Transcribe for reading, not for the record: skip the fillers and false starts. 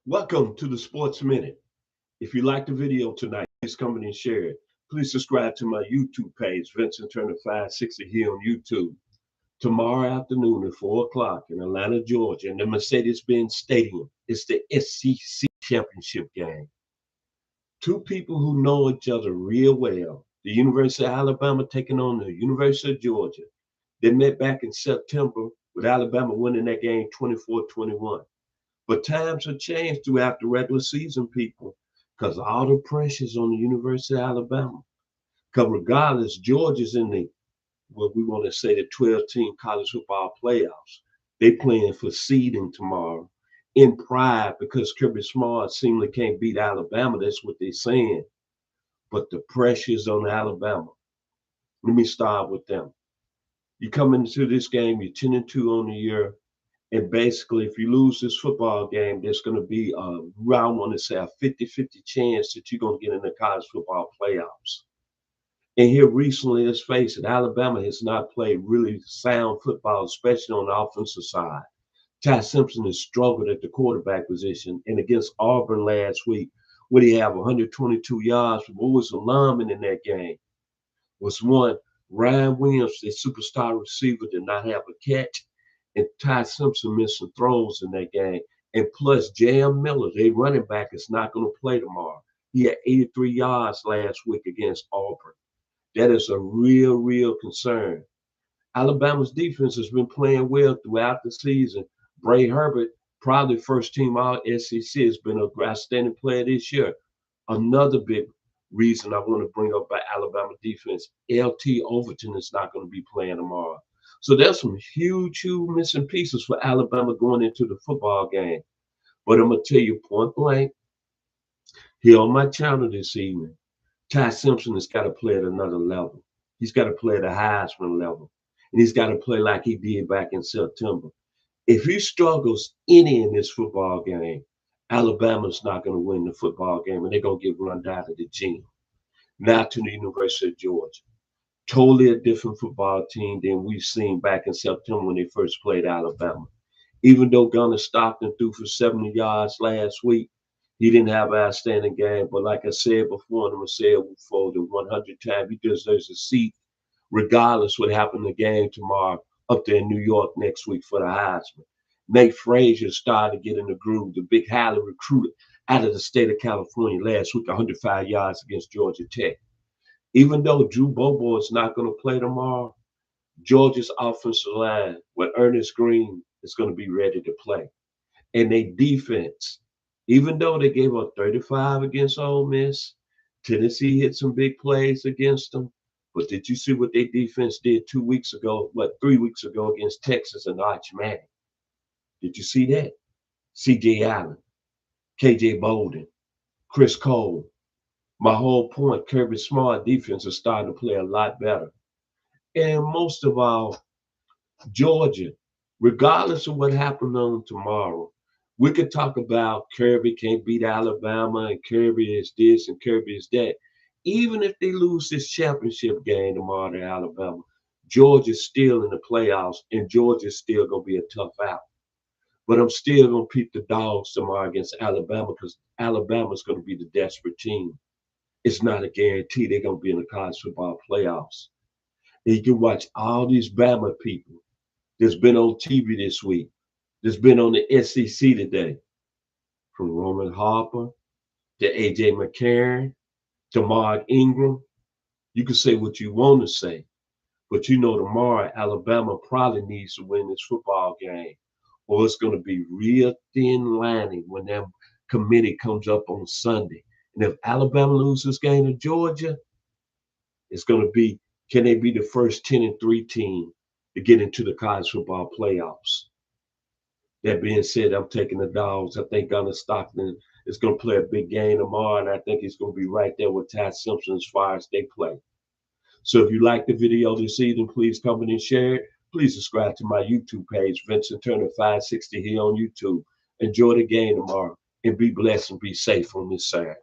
Welcome to the Sports Minute. If you like the video tonight, please comment and share it. Please subscribe to my YouTube page, Vincent Turner 560 here on YouTube. Tomorrow afternoon at 4 o'clock in Atlanta, Georgia, in the Mercedes-Benz Stadium, it's the SEC Championship game. Two people who know each other real well, the University of Alabama taking on the University of Georgia. They met back in September with Alabama winning that game 24-21. But times have changed throughout the regular season, people, because all the pressure's on the University of Alabama. Because regardless, Georgia's in the, what we want to say, the 12-team college football playoffs. They playing for seeding tomorrow in pride because Kirby Smart seemingly can't beat Alabama. That's what they're saying. But the pressure's on Alabama. Let me start with them. You come into this game, you're 10-2 on the year. And basically, if you lose this football game, there's going to be, I want to say, a 50-50 chance that you're going to get in the college football playoffs. And here recently, let's face it, Alabama has not played really sound football, especially on the offensive side. Ty Simpson has struggled at the quarterback position. And against Auburn last week, what did he have, 122 yards? What was alarming in that game was one, Ryan Williams, the superstar receiver, did not have a catch. And Ty Simpson missed some throws in that game. And plus, J.M. Miller, their running back, is not going to play tomorrow. He had 83 yards last week against Auburn. That is a real concern. Alabama's defense has been playing well throughout the season. Bray Herbert, probably first team all SEC, has been an outstanding player this year. Another big reason I want to bring up about Alabama defense, LT Overton is not going to be playing tomorrow. So there's some huge missing pieces for Alabama going into the football game. But I'm going to tell you point blank, here on my channel this evening, Ty Simpson has got to play at another level. He's got to play at a Heisman level. And he's got to play like he did back in September. If he struggles any in this football game, Alabama's not going to win the football game, and they're going to get run down to the gym. Now to the University of Georgia. Totally a different football team than we've seen back in September when they first played Alabama. Even though Gunnar Stockton threw for 70 yards last week, he didn't have an outstanding game. But like I said before, and I'm going to say it for the 100th time, he deserves a seat regardless what happened in the game tomorrow up there in New York next week for the Heisman. Nate Frazier started to get in the groove, the big highly recruited out of the state of California last week, 105 yards against Georgia Tech. Even though Drew Bobo is not going to play tomorrow, Georgia's offensive line with Ernest Green is going to be ready to play. And their defense, even though they gave up 35 against Ole Miss, Tennessee hit some big plays against them. But did you see what their defense did 3 weeks ago against Texas and Arch Manning? Did you see that? C.J. Allen, K.J. Bolden, Chris Cole. My whole point, Kirby Smart defense is starting to play a lot better. And most of all, Georgia, regardless of what happened on tomorrow, we could talk about Kirby can't beat Alabama and Kirby is this and Kirby is that. Even if they lose this championship game tomorrow to Alabama, Georgia's still in the playoffs and Georgia's still going to be a tough out. But I'm still going to pick the dogs tomorrow against Alabama because Alabama's going to be the desperate team. It's not a guarantee they're going to be in the college football playoffs. And you can watch all these Bama people that's been on TV this week, that's been on the SEC today, from Roman Harper to A.J. McCarron to Mark Ingram. You can say what you want to say, but you know tomorrow Alabama probably needs to win this football game, or it's going to be real thin lining when that committee comes up on Sunday. And if Alabama loses this game to Georgia, it's going to be, can they be the first 10-3 team to get into the college football playoffs? That being said, I'm taking the dogs. I think Gunnar Stockton is going to play a big game tomorrow, and I think he's going to be right there with Ty Simpson as far as they play. So if you like the video this evening, please comment and share it. Please subscribe to my YouTube page, Vincent Turner 560 here on YouTube. Enjoy the game tomorrow, and be blessed and be safe on this side.